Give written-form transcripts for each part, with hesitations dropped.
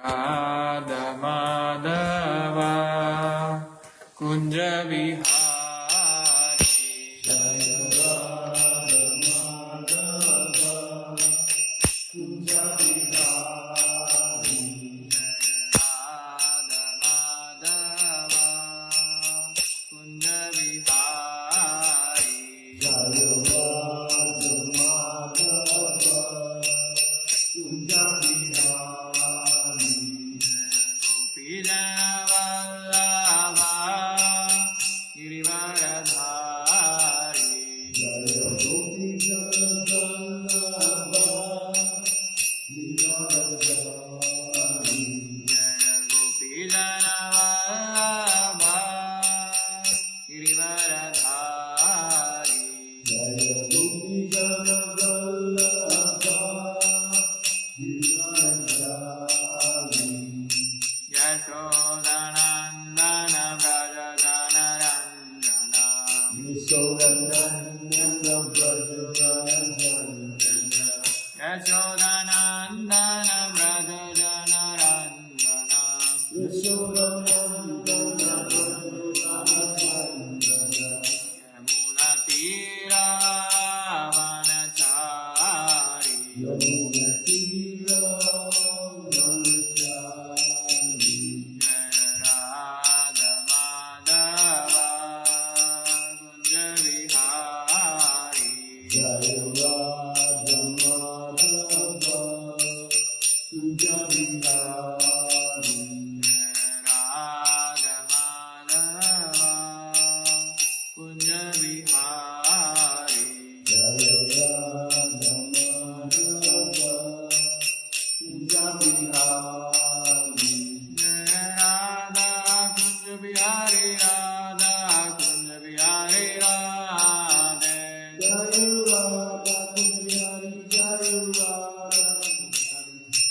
Radha Madhava Kunja Vihari Jaya Radha Madhava Kunja Vihari Radha Madhava Kunja Vihari Jaya Radha Madhava Kunja Vihari Vallabha Girivaradhari Jaya Gopi Vallabha Girivaradhari Jaya Gopi Vallabha Girivaradhari Jaya Gopi Vallabha Girivaradhari Yashodanandana Braja Janaranjana Yashodanandana Braja Janaranjana Yashodanandana Braja Janaranjana Yashodanandana Braja Janaranjana Yamuna Tira Vanachari Yamuna Tira Vanachari Radha Madhava Kunja Vihari Jaya Radha Madhava Kunja Vihari Radha Madhava Kunja Vihari Jaya Radha Madhava Kunja Vihari Radha Kunja Vihari Radha Kunja Vihari Radhe Jaya Radha Kunja Vihari Jaya Radha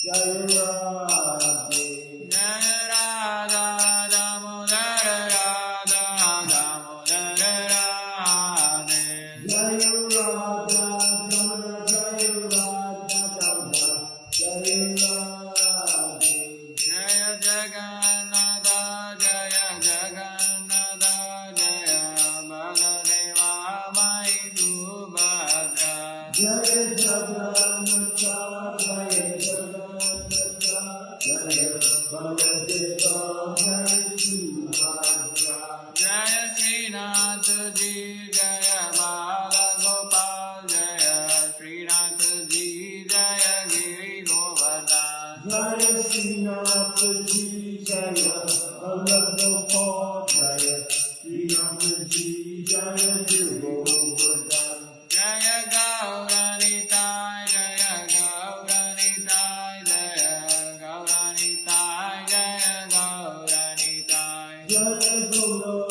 Jaya Radhe Jaya Radha Damodara Radha Damodara Radhe Jaya Radha Damodara Jaya Radha Damodara Jaya Radhe Jaya Jagannatha Jaya Jagannatha Jaya Baladeva Mai Subhadra Jaya Jagannatha Jaya Jagannatha Jaya Baladeva Mai Subhadra Jaya Srinath Ji Jaya Balagopal Jaya Srinath Ji Jaya Giri Govardhan Jaya Srinath Ji Jaya Balagopal Jaya Srinath Ji Jaya Giri Govardhan Jaya Gauranitai Jaya Gauranitai Jaya Gauranitai Jaya Gauranitai Jaya Gauranitai Jaya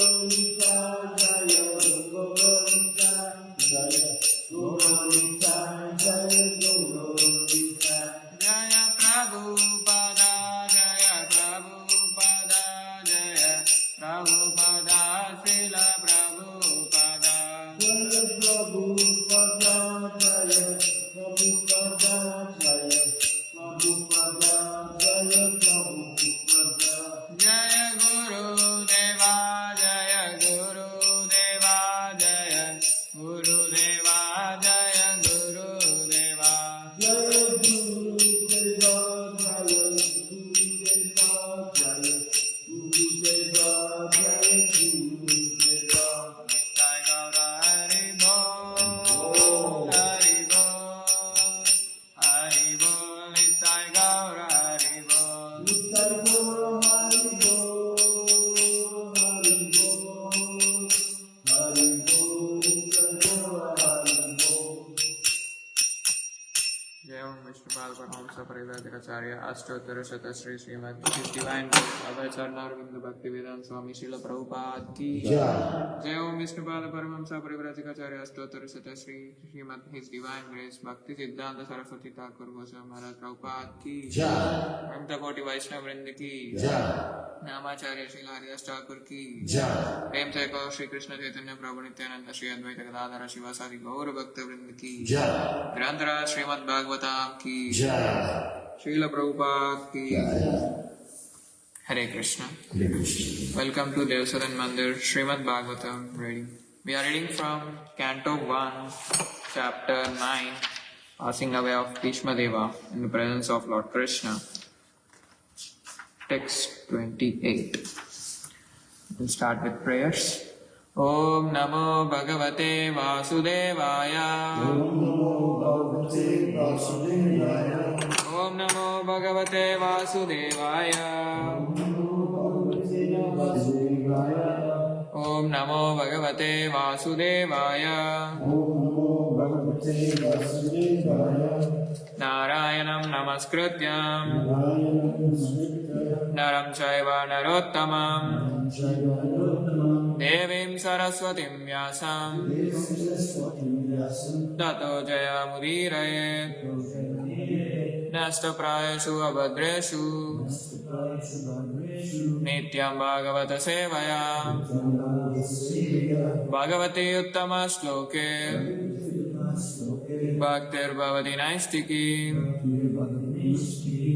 Gauranitai Jaya Gauranitai Jaya Gauranitai Jaya Prabhupada Jaya Prabhupada Jaya Prabhupada Srila Prabhupada Jaya Prabhupada Jaya Prabhupada Jaya Prabhupada Jaya Prabhupada Jaya Guru Deva Jaya Guru Deva Jaya Guru Deva Jaya Guru Deva Jaya Guru Deva Jaya Guru Deva Jaya Guru Deva Jaya Guru Deva Nitai Gaura Hari Bol Hari Bol Hari Bol Nitai Gaura Hari Bol Nitai Gaura Hari Bol Hari Bol Hari Bol Nitai Gaura Hari Bol Jai Om Vishnupada Paramahamsa Parivrajakacharya Ashtottara Shata Shri Srimad His Divine Grace Abhay Charanavinda Bhaktivedanta Swami Srila Prabhupada Ki Jai Om Vishnupada Paramahamsa Parivrajakacharya Ashtottara Shata Shri Srimad His Divine Grace Bhakti Siddhanta Saraswati Thakur Goswami Maharaj Prabhupada Ki Mamta Koti Vaishnava Vrinda Ki नामाचार्य Shri Haridas Thakur की प्रेम से कहो श्री कृष्ण चैतन्य प्रभु नित्यानंद श्री अद्वैत गदाधर शिवासादि गौर भक्त वृंद की ग्रंथराज श्रीमद् भागवतम की Srila Prabhupada ki Hare Krishna. Hare Krishna. Welcome to Devsadan Mandir, Shrimadbhagavatam reading. We are reading from Canto 1, Chapter 9, Passing Away of Bhishma Deva in the presence of Lord Krishna. Text 28. We'll start with prayers. Om Namo Bhagavate Vasudevaya. Om Namo Bhagavate Vasudevaya. Om Namo Bhagavate Vasudevaya. Om Namo Bhagavate Vasudevaya. Narayanam Namaskrityam Naram Chaiva Narottamam Devim Saraswatim Vyasam Tato Jaya Mudirayet Nashtaprayeshu Abhadreshu Nityam Bhagavata Sevaya Bhagavati Uttama Shloke Bhaktir Bhavati Naistiki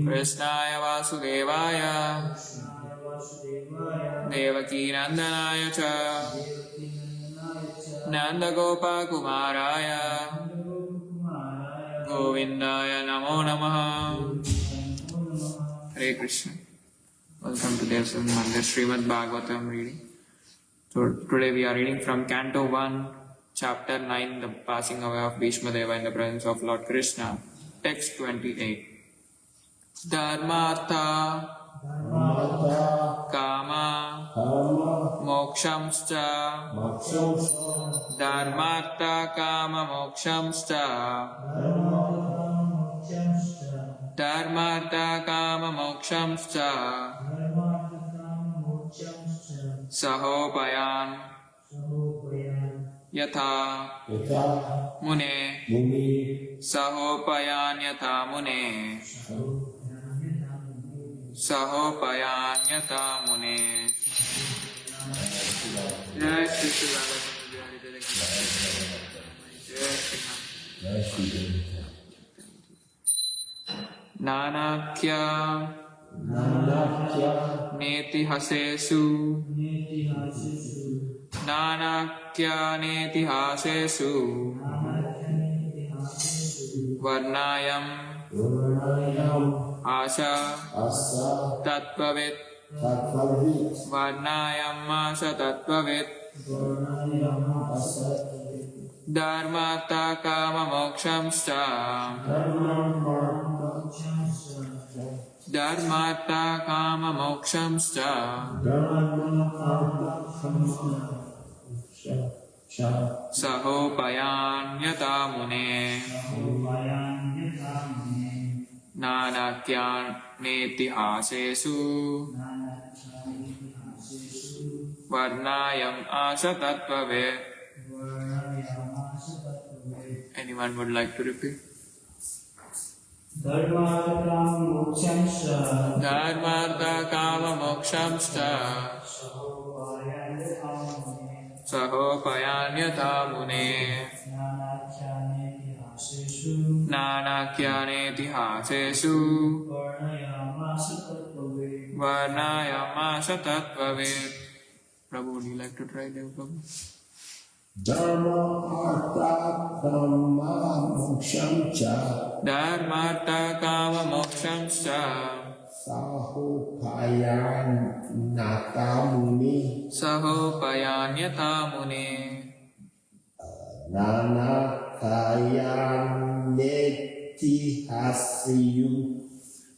Krishnaya Vasudevaya Devaki Nandanaya Cha Nanda Gopa Kumaraya Govindaya Namo Namaha. Hare Krishna. Welcome to Devsadan Mandir Shrimadbhagavatam reading. So today we are reading from Canto 1, Chapter 9, the passing away of Bhishma Deva in the presence of Lord Krishna. Text 28. Dharmartha Kama Mokshamscha Dharmartha Kama Mokshamscha Dharmartha Kama Mokshamscha Sahopayan Yatha Mune Sahopayan Yatha Mune Sahopayan Yatha Mune. Jai Shri Shri Nanakya Neti Hasesu Nanakya Neti Hasesu Varnayam Asha Tattvavit Varnayam Asha Tattvavit Dharmartha Kama Mokshamscha Dharmartha Kama Mokshamscha Sahopayan Yatha Mune Nanakyan Neti Hasesu Varnayam Asa Tattvavit. Anyone would like to repeat? Dharmartha Kama Mokshamscha Sahopayan Yatha Mune Nanakyaneti Hasesu Varnayam Asa Tattvavit. Prabhu, would you like to try Dev Prabhu? Dharmartha Kama Mokshamscha Dharmartha Kama Mokshamscha Sahopayan Yatha Mune Sahopayan Yatha Mune Nanakayan Neti Haseyu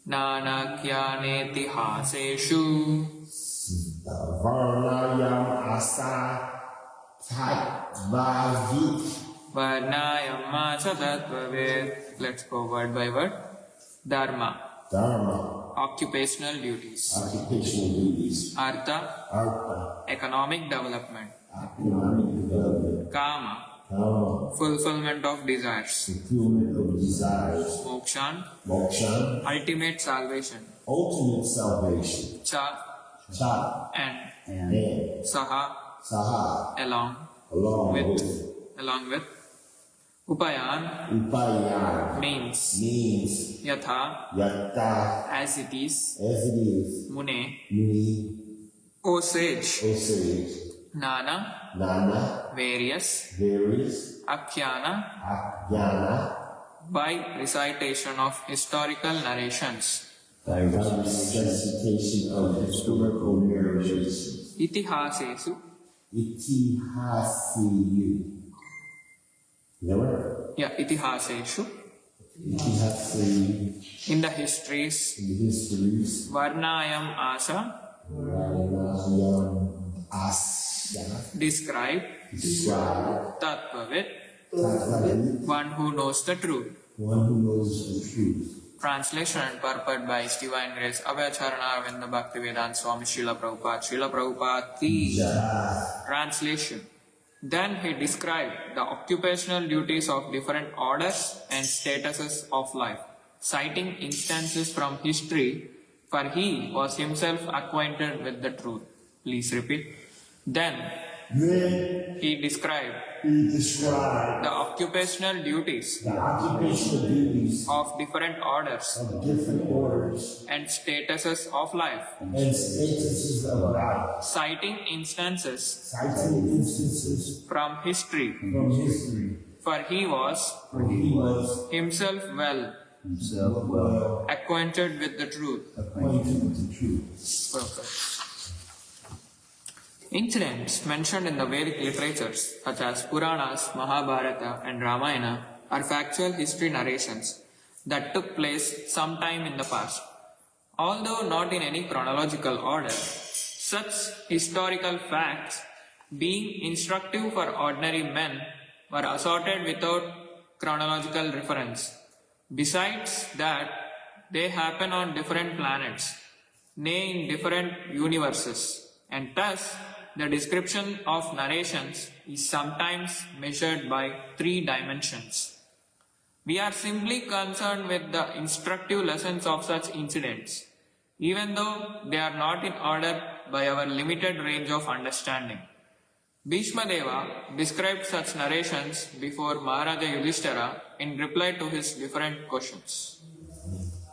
Nanakyaneti Haseshu Varnayam Asa Tattvavit. Varnayam Asa Tattvavit. Let's go word by word. Dharma, occupational duties. Artha, economic development. Kama, fulfillment of desires. Mokshan, ultimate salvation. Cha, and Saha, along with Upayan Upayan means yatha, yata as it is, mune, muni, O sage, osage, nana, various, akhyana, ajnana, by recitation of historical narrations, by recitation of historical narrations, itihasesu, itihasiyu. Never. yeah, itihaseshu, Itihasiyu. in the histories, varnayam asa, Varnayam asya. describe, tatvavit, one who knows the truth. One who knows the truth. Translation and purport by His Divine Grace Abhayacharana Arvinda Bhaktivedanta Swami Srila Prabhupada Ki. Translation. Then he described the occupational duties of different orders and statuses of life, citing instances from history, for he was himself acquainted with the truth. Please repeat. Then he described the occupational duties of different orders and statuses of life, citing instances from history, for he was himself well acquainted with the truth. Perfect. Incidents mentioned in the Vedic literatures, such as Puranas, Mahabharata, and Ramayana, are factual history narrations that took place sometime in the past. Although not in any chronological order, such historical facts, being instructive for ordinary men, were assorted without chronological reference. Besides that, they happen on different planets, nay, in different universes, and thus the description of narrations is sometimes measured by 3 dimensions. We are simply concerned with the instructive lessons of such incidents, even though they are not in order by our limited range of understanding. Bhishma Deva described such narrations before Maharaja Yudhishthira in reply to his different questions.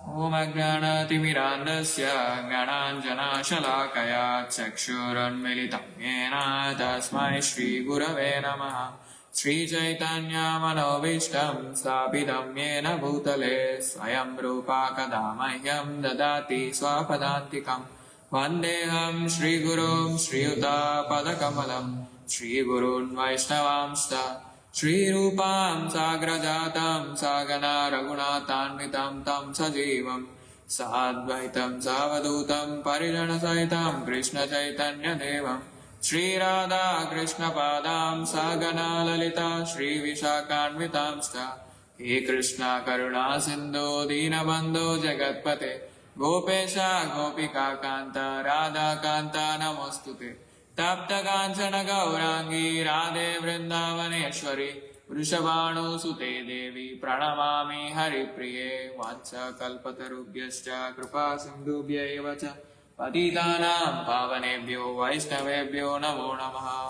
Om Ajnanatimirandasya Gyananjanashalakaya Chakshuranmilitam Yena Tasmai Shri Gurave Namaha Shri Chaitanya Manovishtam Stapidam Yena Bhutale Swayam Rupa Kadamahyam Dadati Swapadantikam Vandeham Shri Gurum Shri Yuta Padakamalam Shri Gurun Vaishnavamsta Shri Rupam Sagrajatam Sagana Raghunatanvitam Tam Sajivam Sadvaitam Savadutam Parijana Saitam Krishna Chaitanya Devam Shri Radha Krishna Padam Sagana Lalita Shri Vishakanvitam Sta He Krishna Karuna Sindhu Dinabandhu Jagatpate Gopesha Gopika Kanta Radha Kanta Namostute Tapta Kanchana Gaurangi Radhe Vrindavaneshwari Vrishabhanu Sute Devi Pranamami Hari Priye Vancha Kalpatarubhyascha Kripa Sindhubhya Evacha Patitanam Pavanebhyo Vaishnavebhyo Namo Namaha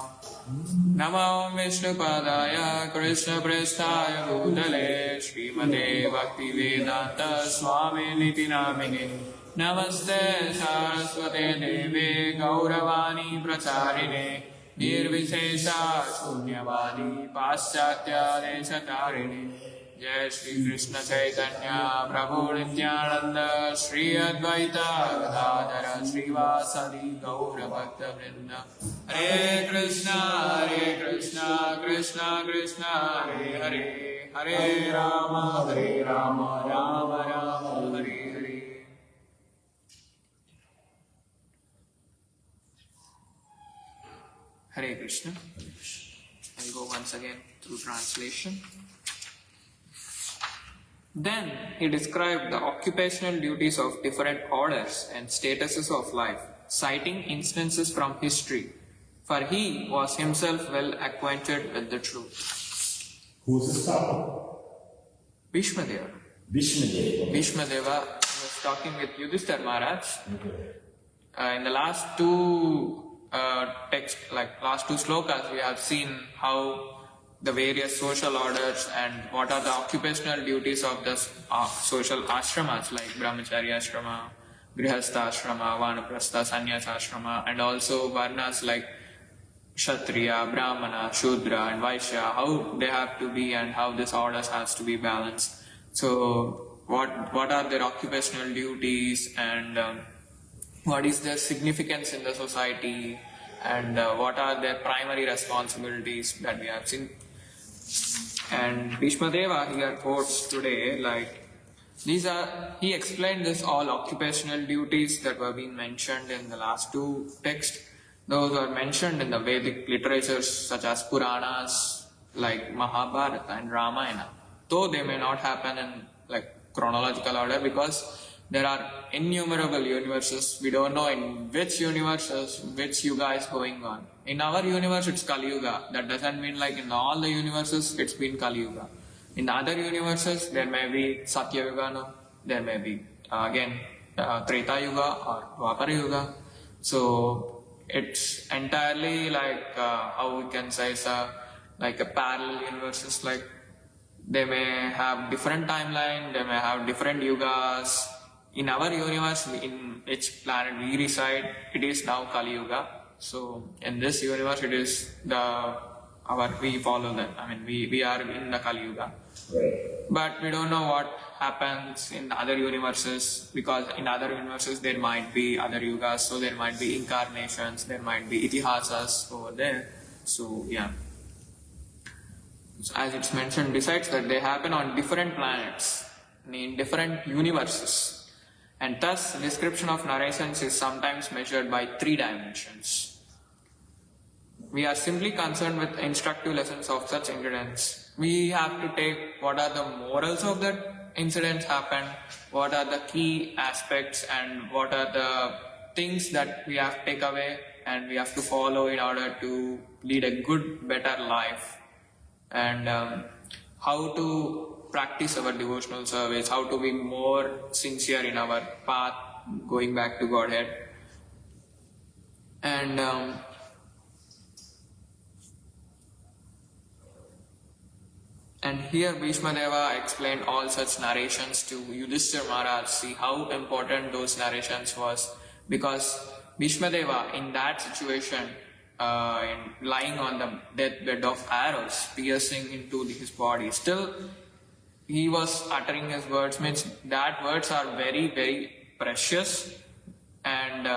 Namo Vishnupadaya Krishna Prestaya Bhutale Shrimate Bhaktivedanta Swami Niti Namine Namaste Saraswate Deve Gauravani Pracharine Nirvishesha Shunyavadi Paschatya Deshatarine Jai Shri Krishna Chaitanya Prabhu Nityananda Shri Advaita Gadadhara Srivasadi Gaura Bhakta Vrinda Hare Krishna Krishna Krishna Hare Hare Hare Rama Rama Rama Hare Hare. Hare Krishna. I'll go once again through translation. Then he described the occupational duties of different orders and statuses of life, citing instances from history, for he was himself well acquainted with the truth. Who was this talking? Bhishma Deva. Bhishma Deva was talking with Yudhishthira Maharaj. In the last two last two slokas, we have seen how the various social orders and what are the occupational duties of the social ashramas like brahmacharya ashrama, grihastha ashrama, vanaprastha, sannyasa ashrama, and also varnas like kshatriya, brahmana, shudra and vaishya, how they have to be and how this orders has to be balanced. So what are their occupational duties and what is their significance in the society and what are their primary responsibilities that we have seen. And Bhishmadeva here quotes today like he explained this all occupational duties that were being mentioned in the last two texts. Those are mentioned in the Vedic literatures such as Puranas like Mahabharata and Ramayana. Though they may not happen in like chronological order because there are innumerable universes. We don't know in which universes which yuga is going on. In our universe it's Kali Yuga. That doesn't mean like in all the universes it's been Kali Yuga. In other universes there may be Satya Yuga, no? There may be again Treta Yuga or Dwapara Yuga. So it's entirely like how we can say it's like a parallel universes. Like they may have different timeline, they may have different yugas. In our universe, in which planet we reside, it is now Kali Yuga. So in this universe, it is we follow that. I mean, we are in the Kali Yuga. Right. But we don't know what happens in other universes because in other universes there might be other yugas, so there might be incarnations, there might be itihasas over there. So yeah. So as it's mentioned, besides that they happen on different planets, in different universes. And thus, description of narrations is sometimes measured by 3 dimensions. We are simply concerned with instructive lessons of such incidents. We have to take what are the morals of that incidents happened, what are the key aspects and what are the things that we have to take away and we have to follow in order to lead a good, better life. And how to practice our devotional service, how to be more sincere in our path going back to Godhead. And here Bhishmadeva explained all such narrations to Yudhishthira Maharaj. See how important those narrations was, because Bhishmadeva in that situation lying on the deathbed of arrows piercing into his body, still he was uttering his words, means that words are very, very precious. And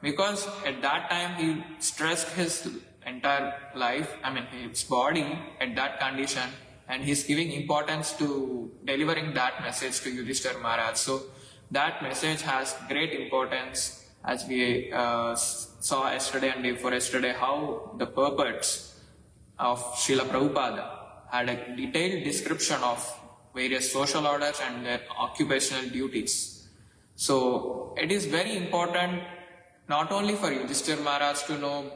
because at that time he stressed his entire life, I mean his body at that condition, and he's giving importance to delivering that message to Yudhishthira Maharaj. So that message has great importance, as we saw yesterday and day before yesterday, how the purports of Srila Prabhupada had a detailed description of various social orders and their occupational duties. So it is very important not only for Yudhishthira Maharaj to know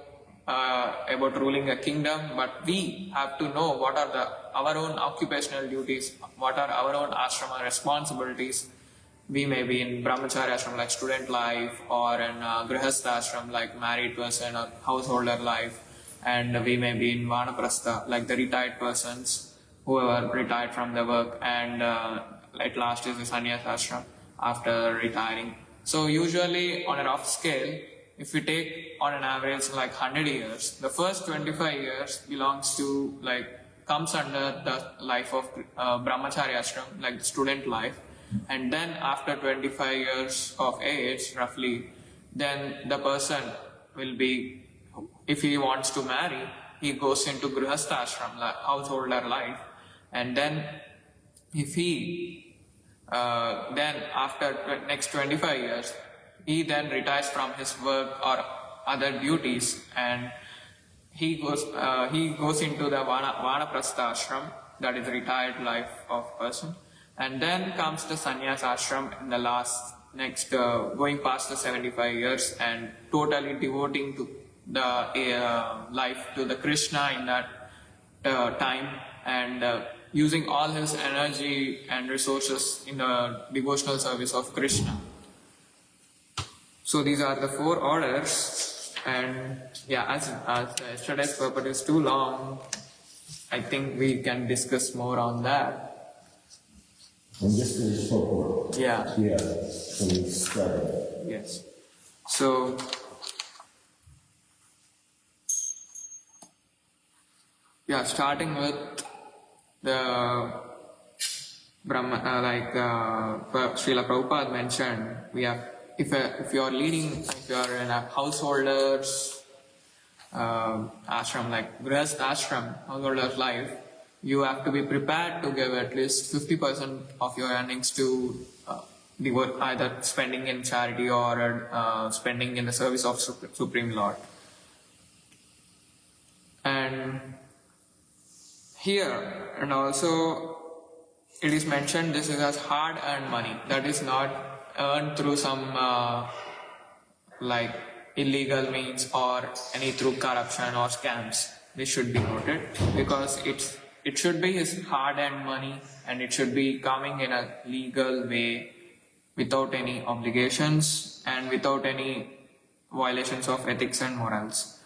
about ruling a kingdom, but we have to know what are our own occupational duties, what are our own ashrama responsibilities. We may be in brahmacharya ashram like student life, or in grihastha ashram like married person or householder life, and we may be in vanaprastha like the retired persons who are retired from the work, and at last is the sannyasa ashram after retiring. So usually on a rough scale, if we take on an average like 100 years, the first 25 years belongs to comes under the life of brahmacharya ashram, like the student life. And then after 25 years of age, roughly, then the person will be, if he wants to marry, he goes into grihastha ashram, like householder life. And then if he, then after next 25 years, he then retires from his work or other duties, and he goes into the vanaprastha ashram, that is retired life of person. And then comes the sannyasa ashram in the going past the 75 years and totally devoting to the life to the Krishna in that time, and using all his energy and resources in the devotional service of Krishna. So these are the 4 orders, and yeah, as yesterday's purport is too long, I think we can discuss more on that. And just as purport. Yeah. Yeah. So we started. Yes. So, yeah, starting with the Brahma, Srila Prabhupada mentioned, we have if you are in a householder's ashram, like Grihast ashram, householder's life, you have to be prepared to give at least 50% of your earnings to devote, either spending in charity or spending in the service of Supreme Lord. And here, and also it is mentioned this is as hard earned money, that is not earned through some illegal means or any through corruption or scams. This should be noted, because it should be his hard earned money, and it should be coming in a legal way without any obligations and without any violations of ethics and morals.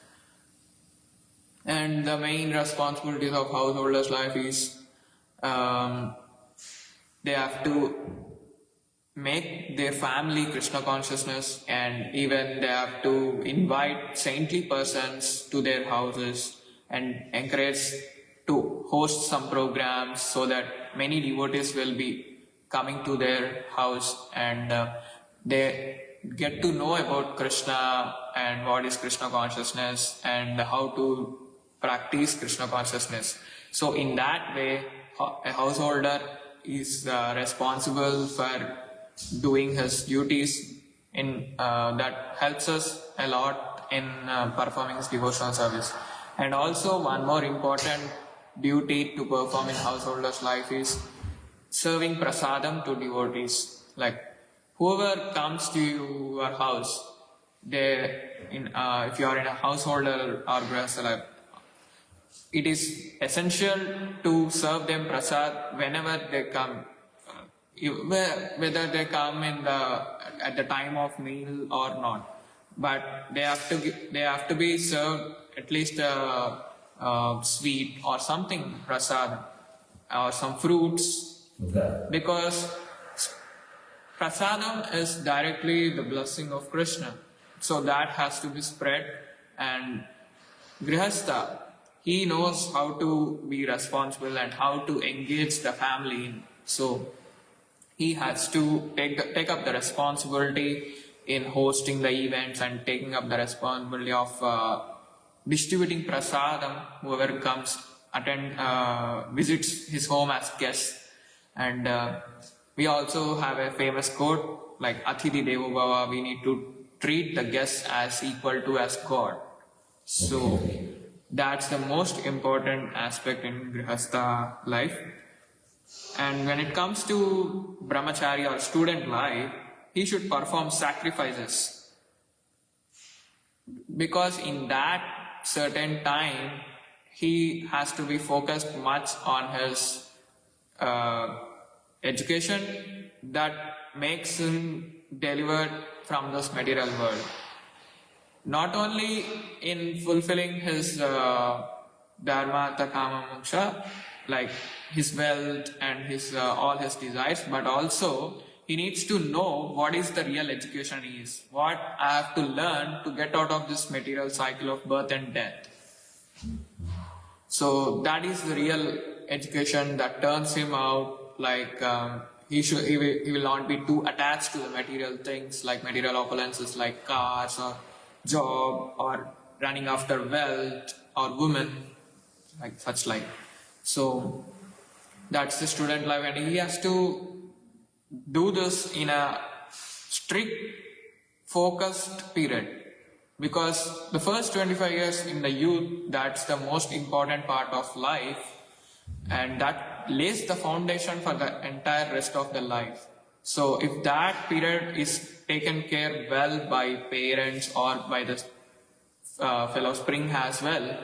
And the main responsibilities of householders' life is they have to make their family Krishna consciousness, and even they have to invite saintly persons to their houses and encourage to host some programs so that many devotees will be coming to their house, and they get to know about Krishna and what is Krishna consciousness and how to practice Krishna consciousness. So in that way, a householder is responsible for doing his duties in that helps us a lot in performing his devotional service. And also one more important duty to perform in householder's life is serving prasadam to devotees. Like whoever comes to your house, if you are in a householder or grihastha life, it is essential to serve them prasad whenever they come, whether they come at the time of meal or not. But they have to be served at least a sweet or something prasad or some fruits, because prasadam is directly the blessing of Krishna. So that has to be spread, and grihastha, he knows how to be responsible and how to engage the family. So he has to take up the responsibility in hosting the events and taking up the responsibility of distributing prasadam, whoever comes, visits his home as guests. And we also have a famous quote like Atithi Devo Bhava, we need to treat the guests as equal to as God. So that's the most important aspect in grihastha life. And when it comes to brahmachari or student life, he should perform sacrifices, because in that certain time he has to be focused much on his education that makes him delivered from this material world. Not only in fulfilling his dharma, artha, kama, moksha, like his wealth and his all his desires, but also he needs to know what is the real education is, what I have to learn to get out of this material cycle of birth and death. So that is the real education that turns him out like he will not be too attached to the material things like material opulences like cars or job or running after wealth or women, like such like. So that's the student life, and he has to do this in a strict focused period, because the first 25 years in the youth, that's the most important part of life, and that lays the foundation for the entire rest of the life. So if that period is taken care well by parents or by the fellow spring as well,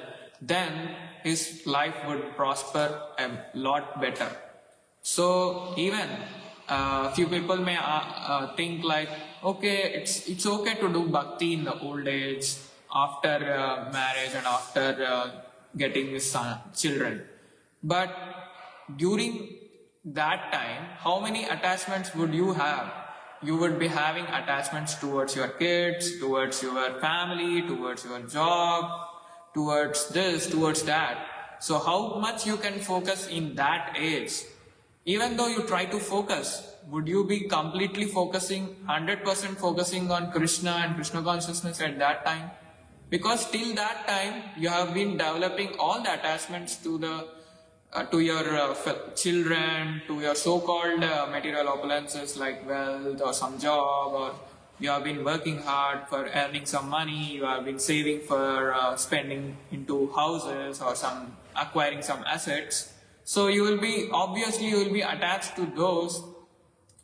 then his life would prosper a lot better. So even few people may think like, okay, it's okay to do bhakti in the old age after marriage and after getting children. But during that time, how many attachments would you have? You would be having attachments towards your kids, towards your family, towards your job, towards this, towards that. So how much you can focus in that age? Even though you try to focus, would you be completely focusing, 100% focusing on Krishna and Krishna consciousness at that time? Because till that time, you have been developing all the attachments to the to your children, to your so-called material opulences like wealth or some job, or you have been working hard for earning some money, you have been saving for spending into houses or some acquiring some assets. So you will be, obviously you will be attached to those.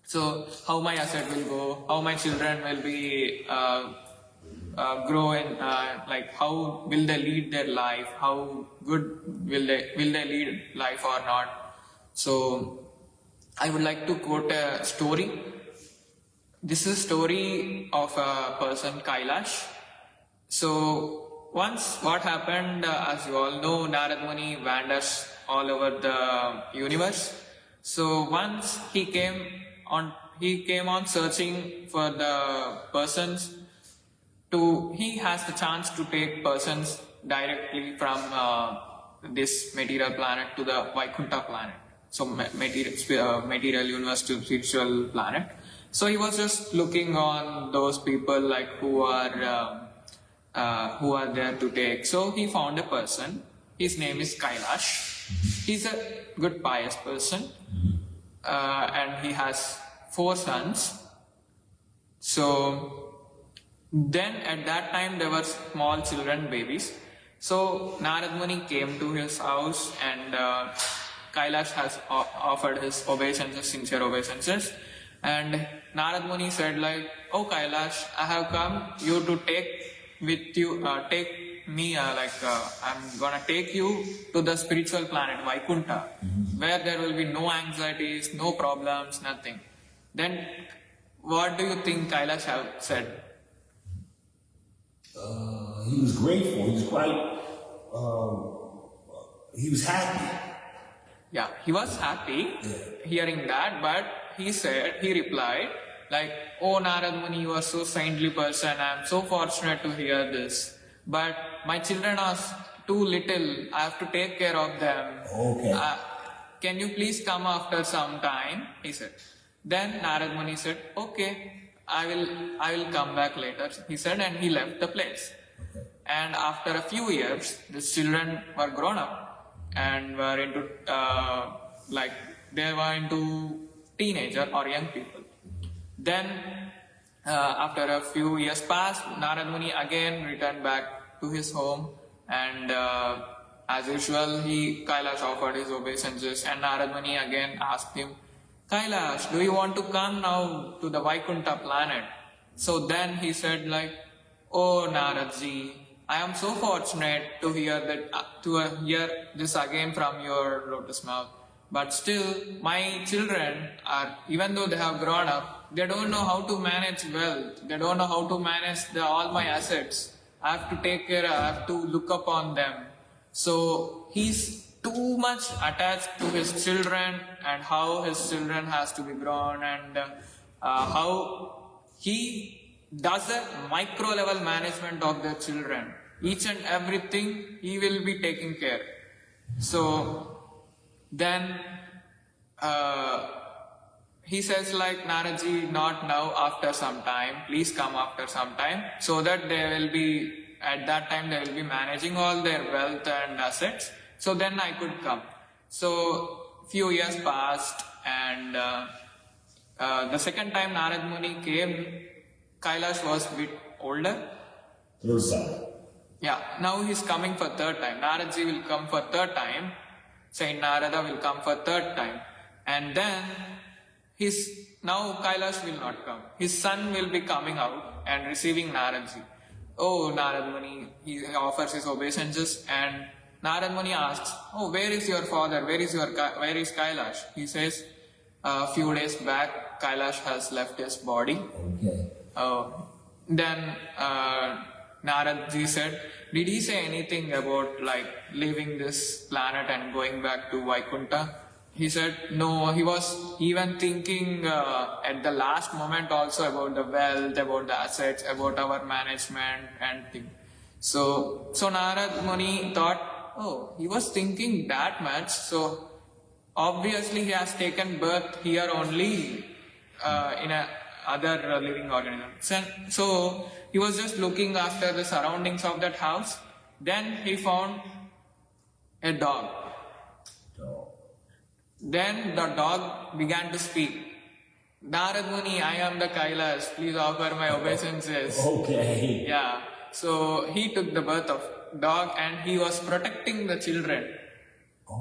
So how my asset will go, how my children will be grow in, like how will they lead their life, how good will they lead life or not. So I would like to quote a story. This is a story of a person, Kailash. So once what happened, as you all know, Narad Muni wanders all over the universe. So once he came on searching for the persons he has the chance to take persons directly from this material planet to the Vaikuntha planet. So material universe to spiritual planet. So he was just looking on those people like who are there to take. So he found a person. His name is Kailash. He's a good pious person, and he has 4 sons. So then at that time there were small children, babies. So Narad Muni came to his house, and Kailash has offered his obeisances, sincere obeisances. And Narad Muni said like, "Oh Kailash, I have come you to take with you, take me, I'm gonna take you to the spiritual planet, Vaikuntha, where there will be no anxieties, no problems, nothing." Then what do you think Kailash have said? He was grateful. He was quite, he was happy. Yeah, he was happy hearing that, but he replied, like, "Oh Narad Muni, you are so saintly person, I am so fortunate to hear this. But my children are too little, I have to take care of them. Okay. Can you please come after some time?" he said. Then Narad Muni said, "Okay, I will come back later," he said, and he left the place. Okay. And after a few years, these children were grown up and were into they were into teenager or young people. Then after a few years passed, Narad Muni again returned back to his home, and as usual, Kailash offered his obeisances, and Narad Muni again asked him, "Kailash, do you want to come now to the Vaikuntha planet?" So then he said like, "Oh Naradji, I am so fortunate to hear this again from your lotus mouth. But still, my children are, even though they have grown up, they don't know how to manage wealth. They don't know how to manage all my assets. I have to take care, I have to look upon them." So he's too much attached to his children and how his children has to be grown, and how he does a micro level management of the children. Each and everything he will be taking care. So then he says like, "Naradji, not now, after some time, please come after some time, so that at that time they will be managing all their wealth and assets. So then I could come." So few years passed, and the second time Narad Muni came, Kailash was a bit older. Third time. Yeah, now he's coming for third time. Naradji will come for third time. Saint Narada will come for third time. And then now Kailash will not come. His son will be coming out and receiving Naradji. "Oh Narad Muni," he offers his obeisances, and Narad Muni asks, "Oh, where is your father? Where is Kailash?" He says, "A few days back, Kailash has left his body." Okay. Then Naradji said, did he say anything about like leaving this planet and going back to Vaikuntha? He said, no, he was even thinking at the last moment also about the wealth, about the assets, about our management and things. So Narad Muni thought, oh, he was thinking that much, so obviously he has taken birth here only in a other living organism. So he was just looking after the surroundings of that house. Then he found a dog. Then the dog began to speak. Narad Muni, I am the Kailash. Please offer my obeisances. Okay. Yeah. So he took the birth of dog and he was protecting the children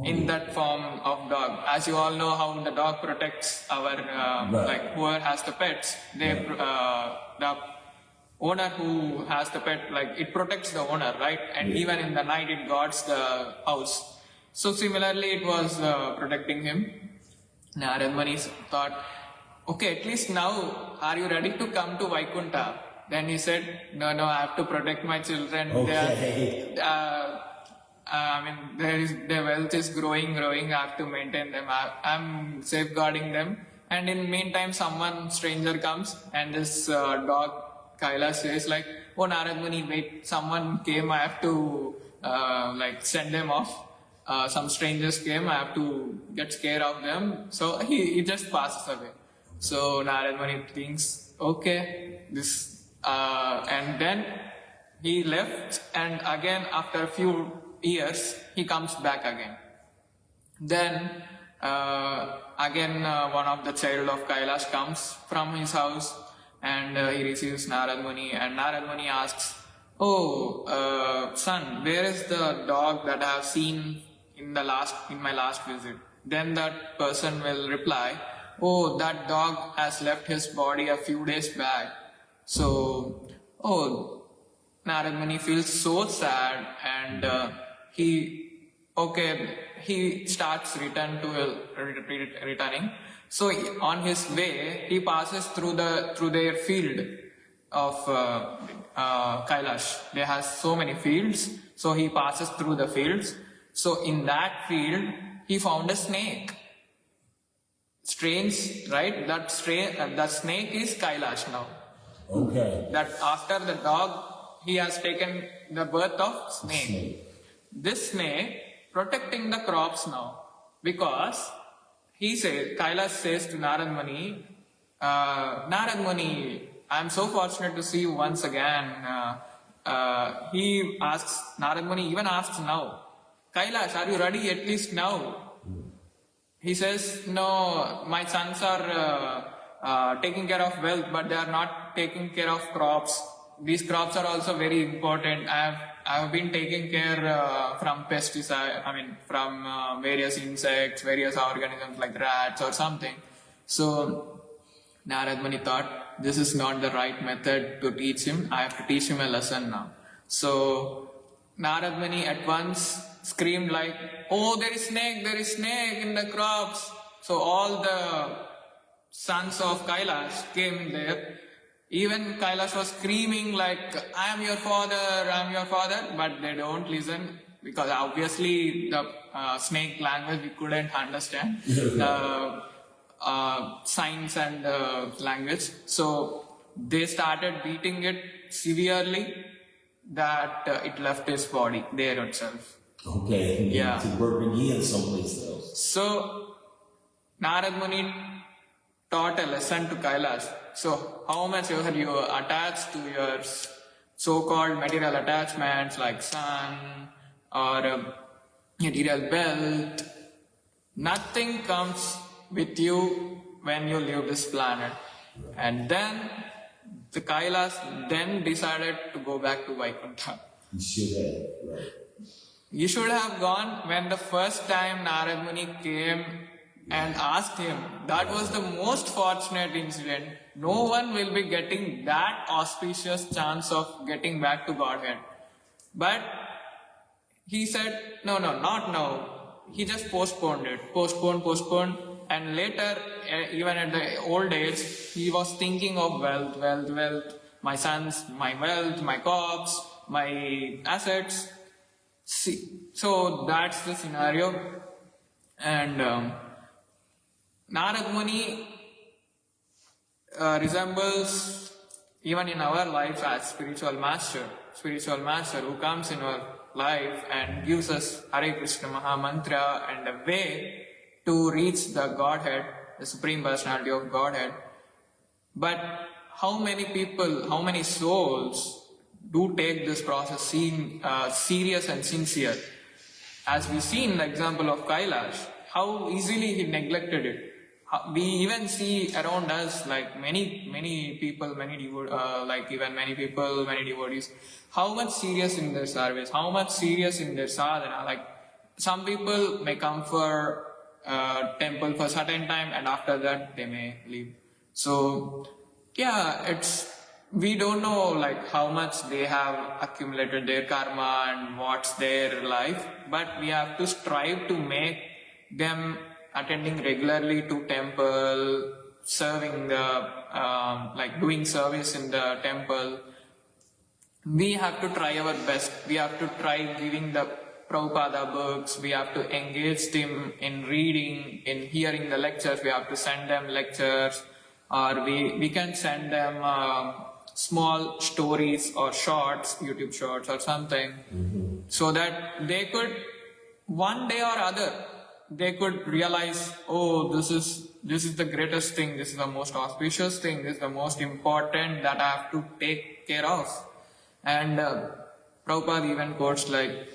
in that form of dog. As you all know how the dog protects our, like whoever has the pets, the owner who has the pet, like it protects the owner, right? And even in the night it guards the house. So similarly it was protecting him. Narad Muni thought, okay, at least now are you ready to come to Vaikuntha? Then he said, no, I have to protect my children. Okay. Their wealth is growing, I have to maintain them. I'm safeguarding them. And in meantime, stranger comes and this dog, Kailash says like, oh Narad Muni, wait, someone came, I have to send them off. Some strangers came, I have to get scared of them. So he just passes away. So Narad Muni thinks, okay, and then he left, and again after a few years he comes back again. Then again one of the child of Kailash comes from his house and he receives Narad Muni, and Narad Muni asks, oh son, where is the dog that I have seen in my last visit? Then that person will reply, oh, that dog has left his body a few days back. So, Narad Muni feels so sad, and he starts returning. So on his way, he passes through their field of Kailash. They have so many fields, so he passes through the fields. So in that field, he found a snake. Strange, right? That snake is Kailash now. Okay. That after the dog, he has taken the birth of snake. This snake protecting the crops now, because Kailash says to Narad Muni, Narad Muni, I am so fortunate to see you once again. Narad Muni even asks now, Kailash, are you ready at least now? He says, no, my sons are taking care of wealth, but they are not taking care of crops. These crops are also very important. I have been taking care from pesticide, from various insects, various organisms like rats or something. So Narad Muni thought, this is not the right method to teach him. I have to teach him a lesson now. So Narad Muni at once screamed like, oh, there is snake in the crops. So all the sons of Kailash came there. Even Kailash was screaming like, I am your father, but they don't listen, because obviously the snake language we couldn't understand, the signs and language. So they started beating it severely that it left his body there itself. Okay. Yeah. To work again someplace else. So Narad Muni taught a lesson to Kailash. So how much are you attached to your so-called material attachments like sun or material wealth? Nothing comes with you when you leave this planet. And then the Kailash then decided to go back to Vaikuntha. You should have, right? You should have gone when the first time Narad Muni came and asked him. That was the most fortunate incident. No one will be getting that auspicious chance of getting back to Godhead. But he said, no, not now. He just postponed it. Postponed. And later, even at the old age, he was thinking of wealth. my sons, my wealth, my crops, my assets. See, so that's the scenario. And Narad Muni resembles even in our lives as spiritual master who comes in our life and gives us Hare Krishna Maha Mantra and a way to reach the Godhead, the Supreme Personality of Godhead. But how many people, how many souls do take this process serious and sincere? As we see in the example of Kailash, how easily he neglected it. We even see around us, like many people, many devotees, how much serious in their service, how much serious in their sadhana. Like some people may come for temple for a certain time and after that they may leave. So yeah, we don't know like how much they have accumulated their karma and what's their life, but we have to strive to make them attending regularly to temple, serving doing service in the temple. We have to try our best. We have to try giving the Prabhupada books. We have to engage them in reading, in hearing the lectures. We have to send them lectures, or we can send them small stories or shorts, YouTube shorts or something, so that they could one day or other they could realize, oh, this is the greatest thing, this is the most auspicious thing, this is the most important that I have to take care of. And Prabhupada even quotes like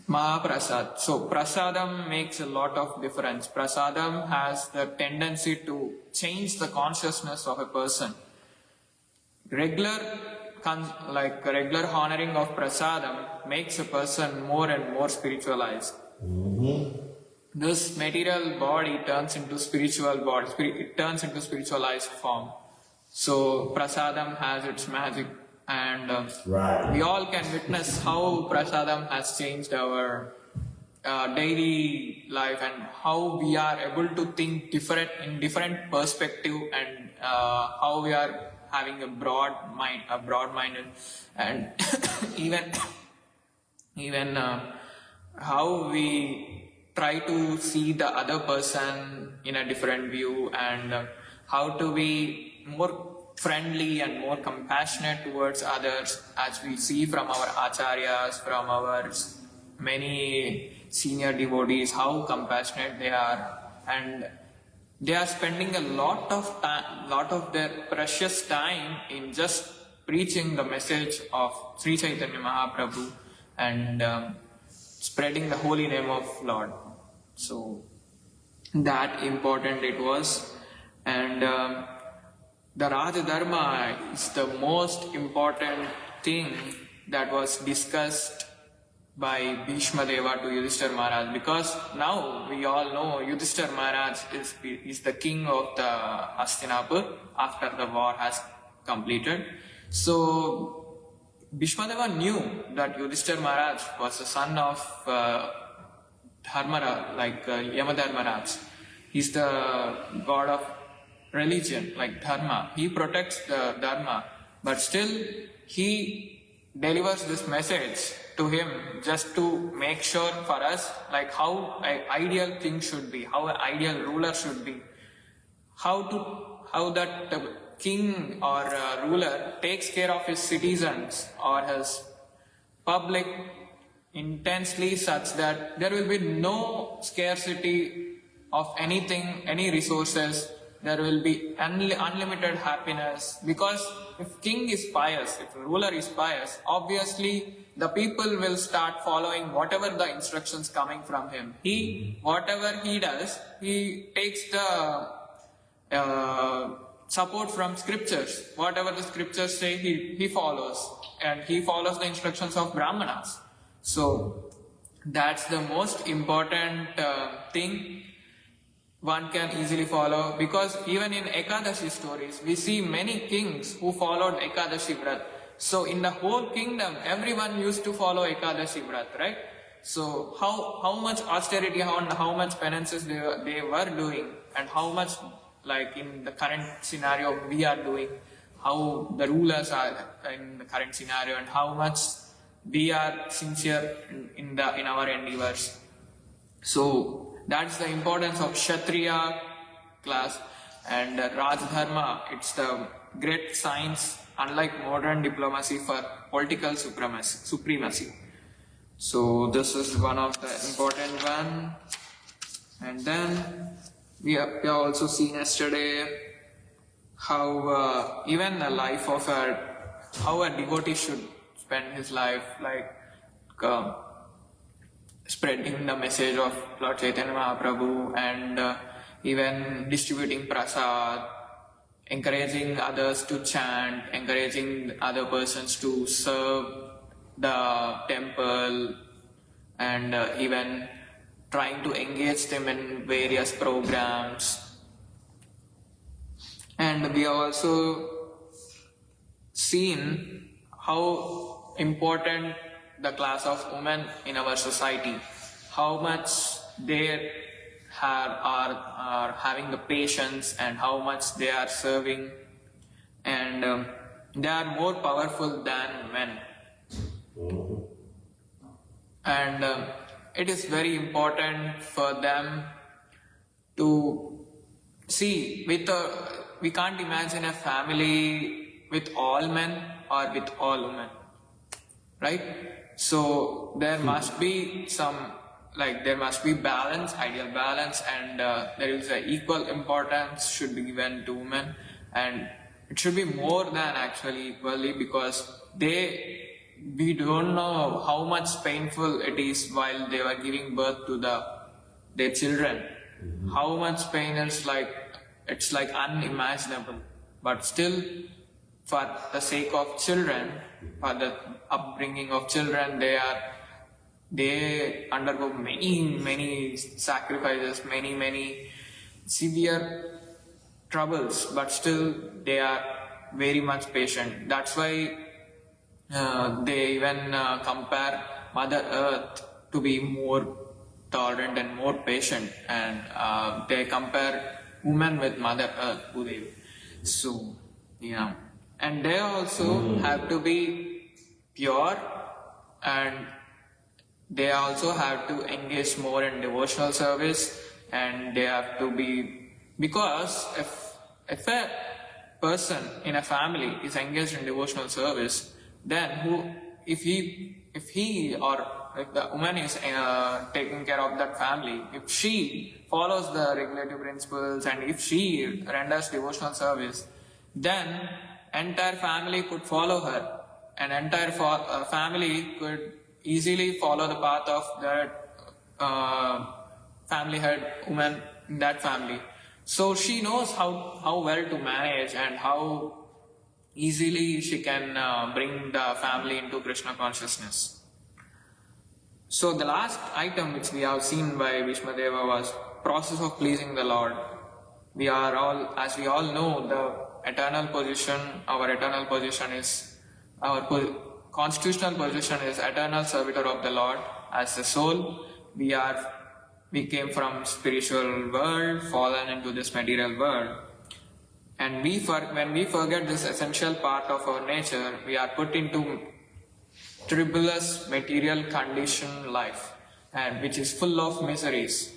Mahaprasad. So prasadam makes a lot of difference. Prasadam has the tendency to change the consciousness of a person. Regular honoring of prasadam makes a person more and more spiritualized. This material body turns into spiritual body. It turns into spiritualized form. So prasadam has its magic, and we all can witness how prasadam has changed our daily life and how we are able to think different perspective, and how we are having a broad mind, and even how we try to see the other person in a different view, and how to be more friendly and more compassionate towards others, as we see from our acharyas, from our many senior devotees, how compassionate they are, and they are spending a lot of their precious time in just preaching the message of Sri Chaitanya Mahaprabhu and spreading the holy name of Lord. So that important it was. And the Raja Dharma is the most important thing that was discussed by Bhishma Deva to Yudhishthira Maharaj, because now we all know Yudhishthira Maharaj is the king of the Hastinapur after the war has completed. So Bhishma Deva knew that Yudhishthira Maharaj was the son of Yamadharmaraj. He's the god of religion, like dharma. He protects the dharma, but still he delivers this message to him just to make sure for us, like how an ideal king should be, how an ideal ruler should be, how that king or ruler takes care of his citizens or his public intensely, such that there will be no scarcity of anything, any resources. There will be unlimited happiness, because if king is pious, if ruler is pious, obviously the people will start following whatever the instructions coming from him. Whatever he does, he takes the support from scriptures. Whatever the scriptures say, he follows, and he follows the instructions of Brahmanas. So that's the most important thing one can easily follow, because even in Ekadashi stories, we see many kings who followed Ekadashi Vrat. So in the whole kingdom, everyone used to follow Ekadashi Vrat, right? So how much austerity, how much penances they were doing, and how much, like in the current scenario we are doing, how the rulers are in the current scenario, and how much we are sincere in our endeavors. So that's the importance of Kshatriya class. And Raj Dharma, it's the great science, unlike modern diplomacy, for political supremacy. So this is one of the important one. And then we have also seen yesterday how even the life of how a devotee should spend his life, like spreading the message of Lord Chaitanya Mahaprabhu, and even distributing prasad, encouraging others to chant, encouraging other persons to serve the temple, and even trying to engage them in various programs. And we have also seen how important the class of women in our society, how much they are having the patience, and how much they are serving, and they are more powerful than men. And it is very important for them to see, we can't imagine a family with all men or with all women, right? So there must be there must be balance, ideal balance, and there is an equal importance should be given to women, and it should be more than actually equally, because we don't know how much painful it is while they were giving birth to their children. How much pain is it's like unimaginable. But still, for the sake of children, for the upbringing of children, they undergo many sacrifices, many severe troubles, but still they are very much patient. That's why they even compare Mother Earth to be more tolerant and more patient, and they compare women with Mother Earth, Bhudevi. So, yeah. And they also have to be pure, and they also have to engage more in devotional service, and they have to be, because if a person in a family is engaged in devotional service, then if the woman is taking care of that family, if she follows the regulative principles and if she renders devotional service, then entire family could follow her, and entire family could easily follow the path of that family head woman in that family. So she knows how well to manage and how easily she can bring the family into Krishna consciousness. So the last item which we have seen by Bhishmadeva was process of pleasing the Lord. We are all, as we all know, our eternal position is, our constitutional position is eternal servitor of the Lord. As a soul, we came from spiritual world, fallen into this material world. And when we forget this essential part of our nature, we are put into tribulous material condition life, and which is full of miseries.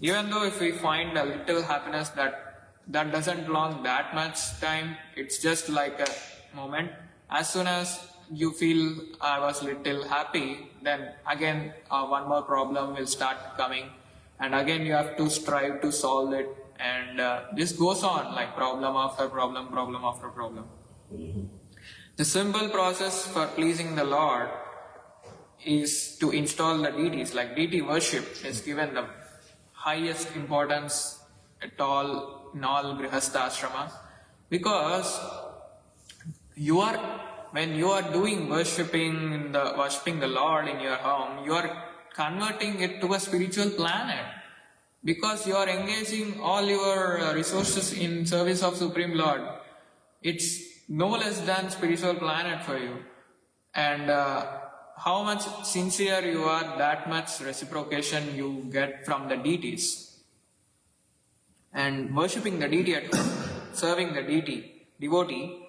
Even though if we find a little happiness that doesn't last that much time, it's just like a moment. As soon as you feel I was little happy, then again one more problem will start coming, and again you have to strive to solve it, and this goes on like problem after problem after problem. The simple process for pleasing the Lord is to install the deities. Like deity worship is given the highest importance in all Grihastha ashrama, because when you are doing worshipping the Lord in your home, you are converting it to a spiritual planet, because you are engaging all your resources in service of Supreme Lord. It's no less than spiritual planet for you, and how much sincere you are, that much reciprocation you get from the deities. And worshipping the deity at home, serving the devotee,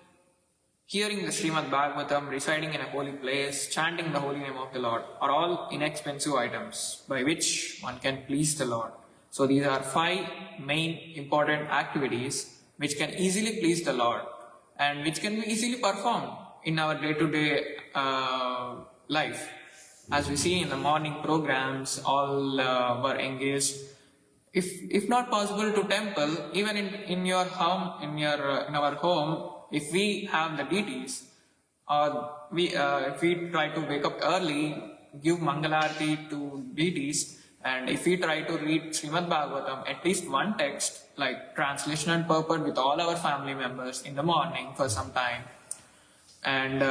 hearing the Shrimadbhagavatam, residing in a holy place, chanting the holy name of the Lord are all inexpensive items by which one can please the Lord. So these are 5 main important activities which can easily please the Lord and which can be easily performed in our day-to-day life. As we see in the morning programs, all were engaged. If not possible to temple, even in your home, in our home, if we have the deities, or if we try to wake up early, give Mangalarti to deities, and if we try to read Shrimadbhagavatam, at least one text, like translation and purport with all our family members in the morning for some time, and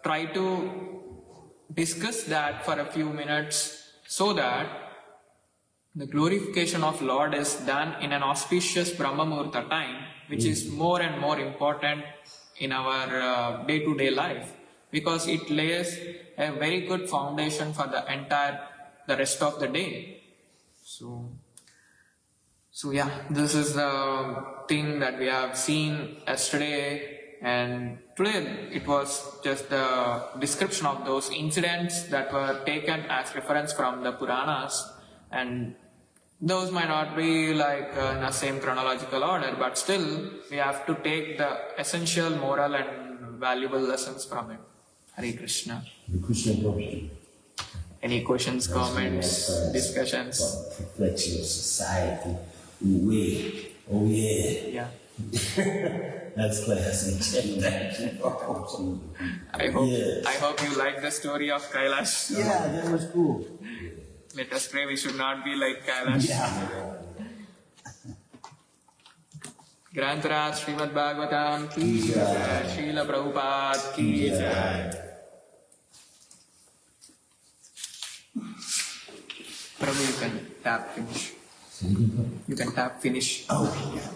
try to discuss that for a few minutes so that the glorification of Lord is done in an auspicious Brahma Muhurta time, which is more and more important in our day-to-day life, because it lays a very good foundation for the rest of the day. So yeah, this is the thing that we have seen yesterday, and today it was just the description of those incidents that were taken as reference from the Puranas, and those might not be like in the same chronological order, but still we have to take the essential moral and valuable lessons from it. Hare Krishna. The Krishna Prabhu. Any questions, comments, discussions? Reflection of society. Wait. Oh yeah. Yeah. That's classic. I hope you like the story of Kailash. Yeah, that was cool. Let us pray we should not be like Kailash. Yeah. Grantaraj Shrimadbhagavatam ki jai, Srila Prabhupada ki jai. Prabhu, you can tap finish. You can tap finish. Oh, yeah.